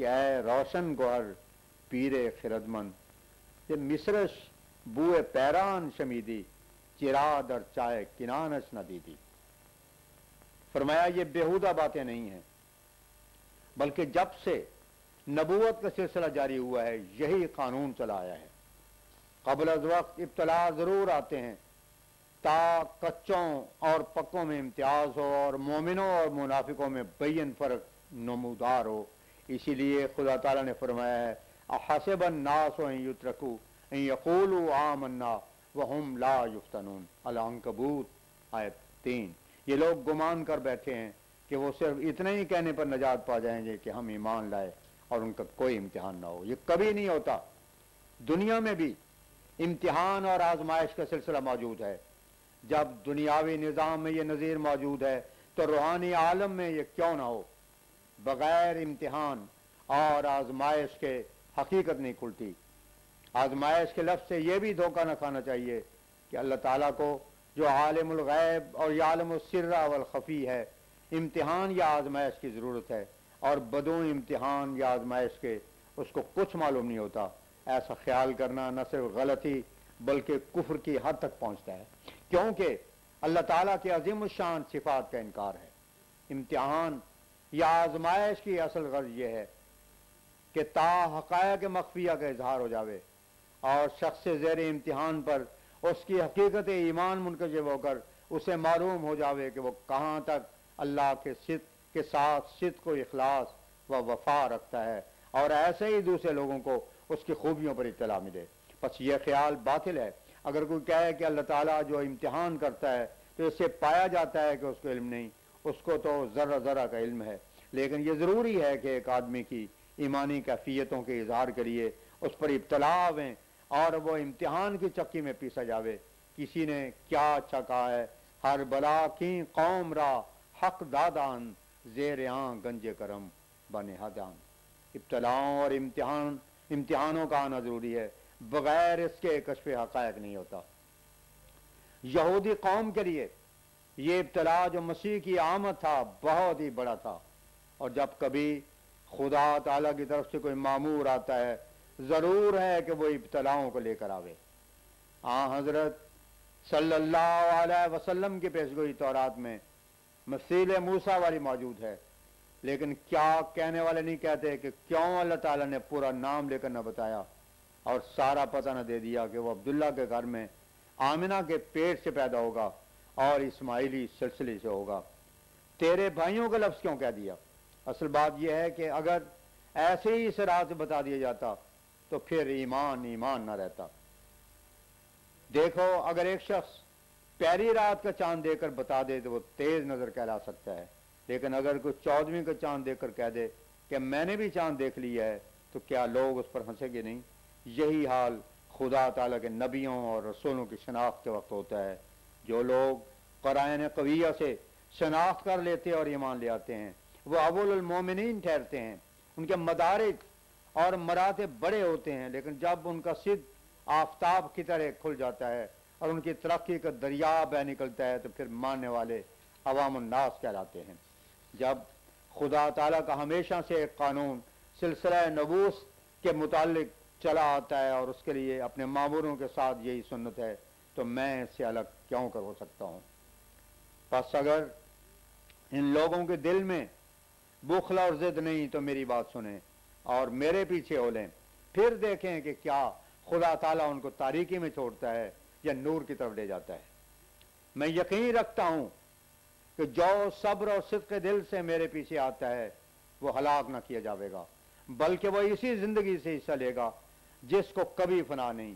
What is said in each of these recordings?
کہ اے روشن گوہر پیر خردمند، یہ مصرش بوئے پیران شمیدی، چرا در چائے کنانش نہ دیدی۔ فرمایا یہ بیہودہ باتیں نہیں ہیں، بلکہ جب سے نبوت کا سلسلہ جاری ہوا ہے یہی قانون چلا آیا ہے۔ قبل از وقت ابتلا ضرور آتے ہیں تا کچوں اور پکوں میں امتیاز ہو اور مومنوں اور منافقوں میں بین فرق نمودار ہو۔ اسی لیے خدا تعالیٰ نے فرمایا ہے احسب الناس ان یترکوا ان یقولوا آمنا وہم لا یفتنون، العنکبوت آیت 3۔ یہ لوگ گمان کر بیٹھے ہیں کہ وہ صرف اتنے ہی کہنے پر نجات پا جائیں گے کہ ہم ایمان لائے اور ان کا کوئی امتحان نہ ہو۔ یہ کبھی نہیں ہوتا۔ دنیا میں بھی امتحان اور آزمائش کا سلسلہ موجود ہے۔ جب دنیاوی نظام میں یہ نظیر موجود ہے تو روحانی عالم میں یہ کیوں نہ ہو؟ بغیر امتحان اور آزمائش کے حقیقت نہیں کھلتی۔ آزمائش کے لفظ سے یہ بھی دھوکہ نہ کھانا چاہیے کہ اللہ تعالیٰ کو جو عالم الغیب اور عالم السر والخفی ہے، امتحان یا آزمائش کی ضرورت ہے، اور بدون امتحان یا آزمائش کے اس کو کچھ معلوم نہیں ہوتا۔ ایسا خیال کرنا نہ صرف غلطی بلکہ کفر کی حد تک پہنچتا ہے، کیونکہ اللہ تعالیٰ کے عظیم الشان صفات کا انکار ہے۔ امتحان یا آزمائش کی اصل غرض یہ ہے کہ تا حقائق مخفیہ کا اظہار ہو جاوے اور شخص زیر امتحان پر اس کی حقیقت ایمان منکشف ہو کر اسے معلوم ہو جاوے کہ وہ کہاں تک اللہ کے صدق کے ساتھ صدق و اخلاص و وفا رکھتا ہے، اور ایسے ہی دوسرے لوگوں کو اس کی خوبیوں پر اطلاع ملے۔ پس یہ خیال باطل ہے۔ اگر کوئی کہے کہ اللہ تعالیٰ جو امتحان کرتا ہے تو اس سے پایا جاتا ہے کہ اس کو علم نہیں، اس کو تو ذرہ ذرہ کا علم ہے، لیکن یہ ضروری ہے کہ ایک آدمی کی ایمانی کیفیتوں کے اظہار کے لیے اس پر ابتلا ہویں اور وہ امتحان کی چکی میں پیسا جاوے۔ کسی نے کیا اچھا کہا ہے، ہر بلا کی قوم را حق دادان، زیر آں گنج کرم بنہادان۔ ابتلاؤں اور امتحانوں کا آنا ضروری ہے، بغیر اس کے کشف حقائق نہیں ہوتا۔ یہودی قوم کے لیے یہ ابتلا جو مسیح کی آمد تھا بہت ہی بڑا تھا، اور جب کبھی خدا تعالیٰ کی طرف سے کوئی مامور آتا ہے ضرور ہے کہ وہ ابتلاؤں کو لے کر آوے۔ حضرت صلی اللہ علیہ وسلم کی پیشگوئی تورات میں مثیل موسیٰ والی موجود ہے، لیکن کیا کہنے والے نہیں کہتے کہ کیوں اللہ تعالیٰ نے پورا نام لے کر نہ بتایا اور سارا پتہ نہ دے دیا کہ وہ عبداللہ کے گھر میں آمنہ کے پیٹ سے پیدا ہوگا اور اسماعیلی سلسلے سے ہوگا؟ تیرے بھائیوں کا لفظ کیوں کہہ دیا؟ اصل بات یہ ہے کہ اگر ایسے ہی اس راہ سے بتا دیا جاتا تو پھر ایمان نہ رہتا۔ دیکھو، اگر ایک شخص پہلی رات کا چاند دے کر بتا دے تو وہ تیز نظر کہلا سکتا ہے، لیکن اگر کوئی 14ویں کا چاند دیکھ کر کہہ دے کہ میں نے بھی چاند دیکھ لیا ہے تو کیا لوگ اس پر ہنسیں گے نہیں؟ یہی حال خدا تعالیٰ کے نبیوں اور رسولوں کی شناخت کے وقت ہوتا ہے۔ جو لوگ قرائن قویہ سے شناخت کر لیتے اور ایمان لے آتے ہیں وہ اول المومنین ٹھہرتے ہیں، ان کے مدارک اور مراتب بڑے ہوتے ہیں، لیکن جب ان کا صدق آفتاب کی طرح کھل جاتا ہے اور ان کی ترقی کا دریا بہ نکلتا ہے تو پھر ماننے والے عوام الناس کہلاتے ہیں۔ جب خدا تعالیٰ کا ہمیشہ سے ایک قانون سلسلہ نبوس کے متعلق چلا آتا ہے اور اس کے لیے اپنے ماموروں کے ساتھ یہی سنت ہے تو میں اس سے الگ کیوں کر ہو سکتا ہوں؟ پس اگر ان لوگوں کے دل میں بخل اور ضد نہیں تو میری بات سنیں اور میرے پیچھے ہو لیں، پھر دیکھیں کہ کیا خدا تعالیٰ ان کو تاریکی میں چھوڑتا ہے یا نور کی طرف لے جاتا ہے۔ میں یقین رکھتا ہوں کہ جو صبر اور صدق دل سے میرے پیچھے آتا ہے وہ ہلاک نہ کیا جاوے گا، بلکہ وہ اسی زندگی سے حصہ لے گا جس کو کبھی فنا نہیں۔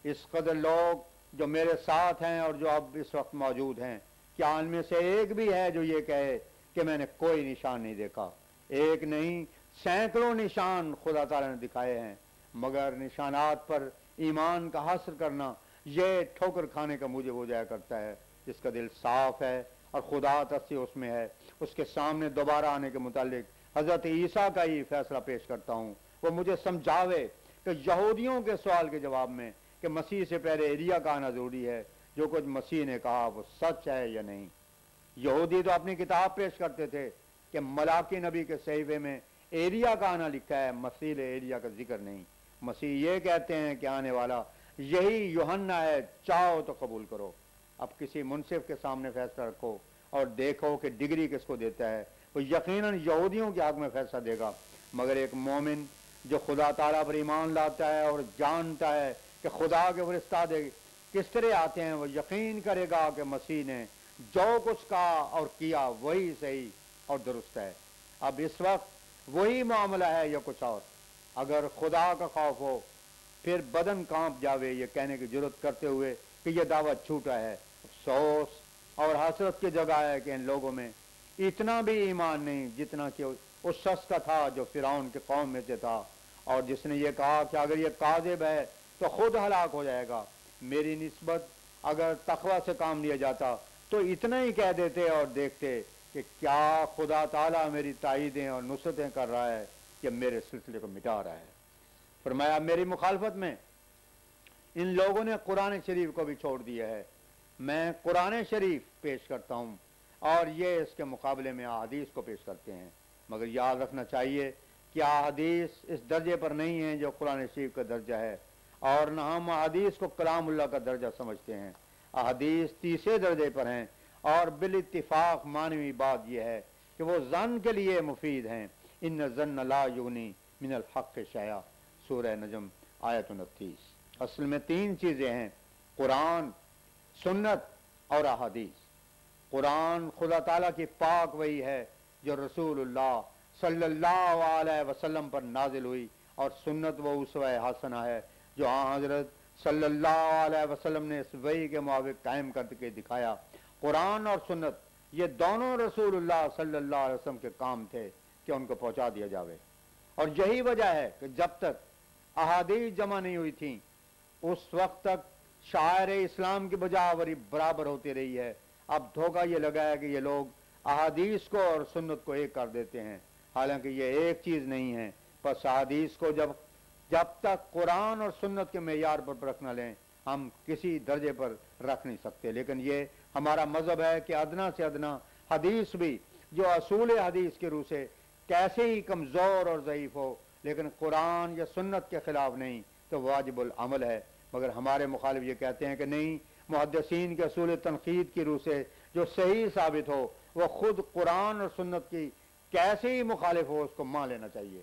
اس قدر لوگ جو میرے ساتھ ہیں اور جو اب اس وقت موجود ہیں، کیا ان میں سے ایک بھی ہے جو یہ کہے کہ میں نے کوئی نشان نہیں دیکھا؟ ایک نہیں، سینکڑوں نشان خدا تعالیٰ نے دکھائے ہیں، مگر نشانات پر ایمان کا حصر کرنا یہ ٹھوکر کھانے کا موجب ہو جایا کرتا ہے۔ جس کا دل صاف ہے اور خدا تسی اس میں ہے، اس کے سامنے دوبارہ آنے کے متعلق حضرت عیسیٰ کا ہی فیصلہ پیش کرتا ہوں۔ وہ مجھے سمجھاوے کہ یہودیوں کے سوال کے جواب میں کہ مسیح سے پہلے ایلیا کا آنا ضروری ہے، جو کچھ مسیح نے کہا وہ سچ ہے یا نہیں۔ یہودی تو اپنی کتاب پیش کرتے تھے کہ ملاکی نبی کے صحیفے میں ایریا کا آنا لکھا ہے، مسیح ایریا کا ذکر نہیں۔ مسیح یہ کہتے ہیں کہ آنے والا یہی یوحنا ہے، چاہو تو قبول کرو۔ اب کسی منصف کے سامنے فیصلہ رکھو اور دیکھو کہ ڈگری کس کو دیتا ہے۔ وہ یقیناً یہودیوں کے حق میں فیصلہ دے گا، مگر ایک مومن جو خدا تعالیٰ پر ایمان لاتا ہے اور جانتا ہے کہ خدا کے فرشتہ کس طرح آتے ہیں، وہ یقین کرے گا کہ مسیح نے جو کچھ کہا اور کیا وہی صحیح اور درست ہے۔ اب اس وقت وہی معاملہ ہے یا کچھ اور؟ اگر خدا کا خوف ہو پھر بدن کانپ جاوے یہ کہنے کی جرت کرتے ہوئے کہ یہ دعوت جھوٹا ہے۔ افسوس اور حسرت کی جگہ ہے کہ ان لوگوں میں اتنا بھی ایمان نہیں جتنا کہ اس شخص کا تھا جو فرعون کے قوم میں سے تھا، اور جس نے یہ کہا کہ اگر یہ کاذب ہے تو خود ہلاک ہو جائے گا۔ میری نسبت اگر تقوی سے کام لیا جاتا تو اتنا ہی کہہ دیتے اور دیکھتے کہ کیا خدا تعالیٰ میری تائیدیں اور نصرتیں کر رہا ہے کہ میرے سلسلے کو مٹا رہا ہے۔ فرمایا میری مخالفت میں ان لوگوں نے قرآن شریف کو بھی چھوڑ دیا ہے۔ میں قرآن شریف پیش کرتا ہوں اور یہ اس کے مقابلے میں احادیث کو پیش کرتے ہیں، مگر یاد رکھنا چاہیے کہ احادیث اس درجے پر نہیں ہیں جو قرآن شریف کا درجہ ہے، اور نہ ہم احادیث کو کلام اللہ کا درجہ سمجھتے ہیں۔ احادیث تیسرے درجے پر ہیں، اور بالاتفاق معنوی بات یہ ہے کہ وہ ظن کے لیے مفید ہیں۔ ان ظن لا یغنی من الحق شیئا، سورہ نجم آیت 29۔ اصل میں تین چیزیں ہیں، قرآن، سنت اور احادیث۔ قرآن خدا تعالیٰ کی پاک وحی ہے جو رسول اللہ صلی اللہ علیہ وسلم پر نازل ہوئی، اور سنت وہ اسوہ حسنہ ہے جو حضرت صلی اللہ علیہ وسلم نے اس وحی کے موافق قائم کر کے دکھایا۔ قرآن اور سنت یہ دونوں رسول اللہ صلی اللہ علیہ وسلم کے کام تھے کہ ان کو پہنچا دیا جاوے، اور یہی وجہ ہے کہ جب تک احادیث جمع نہیں ہوئی تھیں اس وقت تک شاعر اسلام کی بجاوری برابر ہوتی رہی ہے۔ اب دھوکہ یہ لگا ہے کہ یہ لوگ احادیث کو اور سنت کو ایک کر دیتے ہیں، حالانکہ یہ ایک چیز نہیں ہے۔ پس احادیث کو جب تک قرآن اور سنت کے معیار پر رکھ نہ لیں ہم کسی درجے پر رکھ نہیں سکتے، لیکن یہ ہمارا مذہب ہے کہ ادنا سے ادنا حدیث بھی جو اصول حدیث کی روح سے کیسے ہی کمزور اور ضعیف ہو لیکن قرآن یا سنت کے خلاف نہیں تو واجب العمل ہے۔ مگر ہمارے مخالف یہ کہتے ہیں کہ نہیں، محدثین کے اصول تنقید کی روح سے جو صحیح ثابت ہو وہ خود قرآن اور سنت کی کیسے ہی مخالف ہو اس کو مان لینا چاہیے۔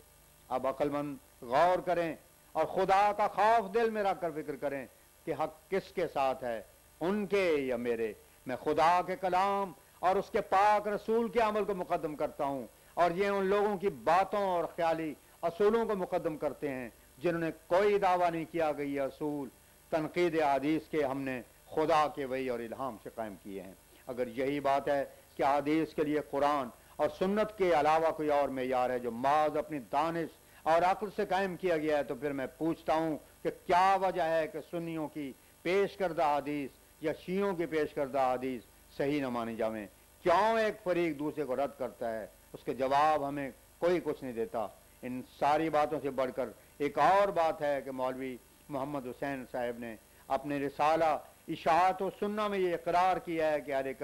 اب عقل مند غور کریں اور خدا کا خوف دل میں رکھ کر فکر کریں کہ حق کس کے ساتھ ہے، ان کے یا میرے۔ میں خدا کے کلام اور اس کے پاک رسول کے عمل کو مقدم کرتا ہوں، اور یہ ان لوگوں کی باتوں اور خیالی اصولوں کو مقدم کرتے ہیں جنہوں نے کوئی دعویٰ نہیں کیا کہ یہ اصول تنقید حدیث کے ہم نے خدا کے وحی اور الہام سے قائم کیے ہیں۔ اگر یہی بات ہے کہ حدیث کے لیے قرآن اور سنت کے علاوہ کوئی اور معیار ہے جو محض اپنی دانش اور عقل سے قائم کیا گیا ہے، تو پھر میں پوچھتا ہوں کہ کیا وجہ ہے کہ سنیوں کی پیش کردہ حدیث یا شیعوں کی پیش کردہ حدیث صحیح نہ مانی جاویں؟ کیوں ایک فریق دوسرے کو رد کرتا ہے؟ اس کے جواب ہمیں کوئی کچھ نہیں دیتا۔ ان ساری باتوں سے بڑھ کر ایک اور بات ہے کہ مولوی محمد حسین صاحب نے اپنے رسالہ اشاعت و سنہ میں یہ اقرار کیا ہے کہ ہر ایک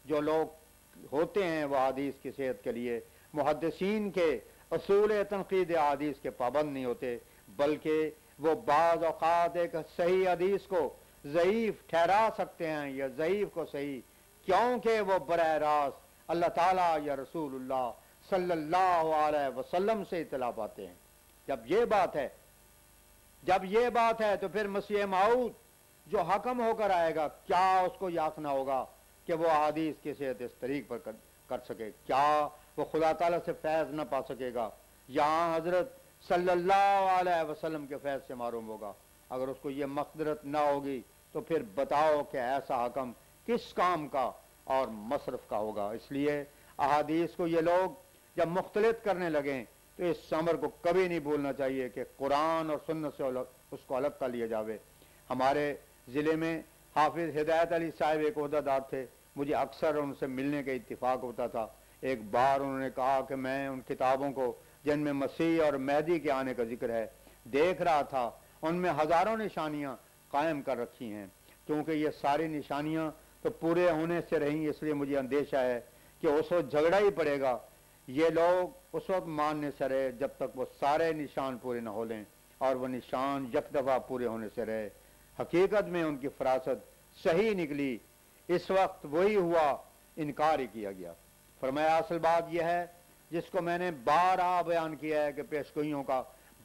جو لوگ ہوتے ہیں وہ حدیث کی صحت کے لیے محدثین کے اصول تنقید حدیث کے پابند نہیں ہوتے، بلکہ وہ بعض اوقات ایک صحیح حدیث کو ضعیف ٹھہرا سکتے ہیں یا ضعیف کو صحیح، کیونکہ وہ براہ راست اللہ تعالیٰ یا رسول اللہ صلی اللہ علیہ وسلم سے اطلاع پاتے ہیں۔ جب یہ بات ہے تو پھر مسیح موعود جو حکم ہو کر آئے گا کیا اس کو یاق نہ ہوگا کہ وہ حدیث کی صحت اس طریق پر کر سکے؟ کیا وہ خدا تعالیٰ سے فیض نہ پا سکے گا؟ یہاں حضرت صلی اللہ علیہ وسلم کے فیض سے معروم ہوگا؟ اگر اس کو یہ مقدرت نہ ہوگی تو پھر بتاؤ کہ ایسا حکم کس کام کا اور مصرف کا ہوگا؟ اس لیے احادیث کو یہ لوگ جب مختلط کرنے لگیں تو اس امر کو کبھی نہیں بھولنا چاہیے کہ قرآن اور سنت سے اس کو الگ کر لیا جاوے۔ ہمارے ضلع میں حافظ ہدایت علی صاحب ایک عہدیدار تھے، مجھے اکثر ان سے ملنے کا اتفاق ہوتا تھا۔ ایک بار انہوں نے کہا کہ میں ان کتابوں کو جن میں مسیح اور مہدی کے آنے کا ذکر ہے دیکھ رہا تھا، ان میں ہزاروں نشانیاں قائم کر رکھی ہیں، کیونکہ یہ ساری نشانیاں تو پورے ہونے سے رہیں، اس لیے مجھے اندیشہ ہے کہ اس وقت جھگڑا ہی پڑے گا یہ لوگ اس وقت ماننے سے رہے جب تک وہ سارے نشان پورے نہ ہو لیں، اور وہ نشان یک دفعہ پورے ہونے سے رہے۔ حقیقت میں ان کی فراست صحیح نکلی، اس وقت وہی ہوا، انکار ہی کیا گیا۔ فرمایا اصل بات یہ ہے جس کو میں نے بارہا بیان کیا ہے کہ پیشگوئیوں کا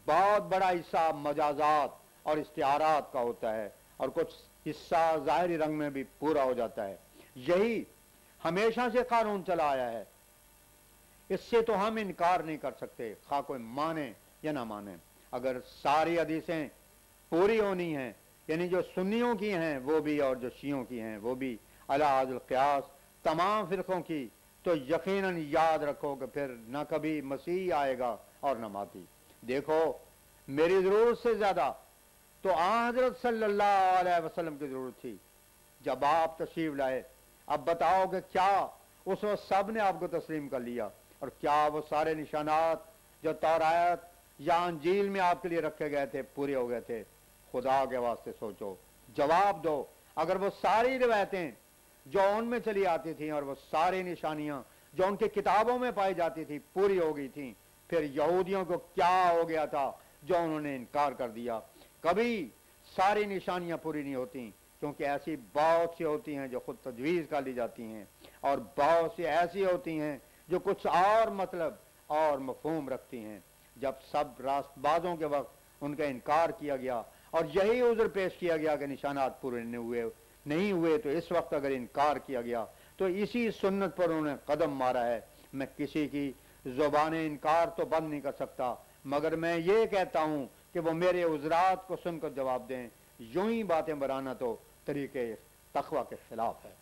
بہت بڑا حصہ مجازات اور استعارات کا ہوتا ہے، اور کچھ حصہ ظاہری رنگ میں بھی پورا ہو جاتا ہے۔ یہی ہمیشہ سے قانون چلا آیا ہے، اس سے تو ہم انکار نہیں کر سکتے، خواہ کوئی مانے یا نہ مانے۔ اگر ساری حدیثیں پوری ہونی ہیں، یعنی جو سنیوں کی ہیں وہ بھی اور جو شیعوں کی ہیں وہ بھی، علی حد القیاس تمام فرقوں کی، تو یقیناً یاد رکھو کہ پھر نہ کبھی مسیح آئے گا اور نہ ماتی۔ دیکھو میری ضرورت سے زیادہ تو آن حضرت صلی اللہ علیہ وسلم کی ضرورت تھی جب آپ تشریف لائے۔ اب بتاؤ کہ کیا اس وقت سب نے آپ کو تسلیم کر لیا، اور کیا وہ سارے نشانات جو تورات یا انجیل میں آپ کے لیے رکھے گئے تھے پورے ہو گئے تھے؟ خدا کے واسطے سوچو، جواب دو۔ اگر وہ ساری روایتیں جو ان میں چلی آتی تھیں اور وہ ساری نشانیاں جو ان کی کتابوں میں پائی جاتی تھی پوری ہو گئی تھیں، پھر یہودیوں کو کیا ہو گیا تھا جو انہوں نے انکار کر دیا؟ کبھی ساری نشانیاں پوری نہیں ہوتی، کیونکہ ایسی بہت سی ہوتی ہیں جو خود تجویز کر لی جاتی ہیں، اور بہت سی ایسی ہوتی ہیں جو کچھ اور مطلب اور مفہوم رکھتی ہیں۔ جب سب راست بازوں کے وقت ان کا انکار کیا گیا اور یہی عذر پیش کیا گیا کہ نشانات پورے نہیں ہوئے، تو اس وقت اگر انکار کیا گیا تو اسی سنت پر انہوں نے قدم مارا ہے۔ میں کسی کی زبان انکار تو بند نہیں کر سکتا، مگر میں یہ کہتا ہوں کہ وہ میرے عذرات کو سن کر جواب دیں۔ یوں ہی باتیں بنانا تو طریقے تقویٰ کے خلاف ہے۔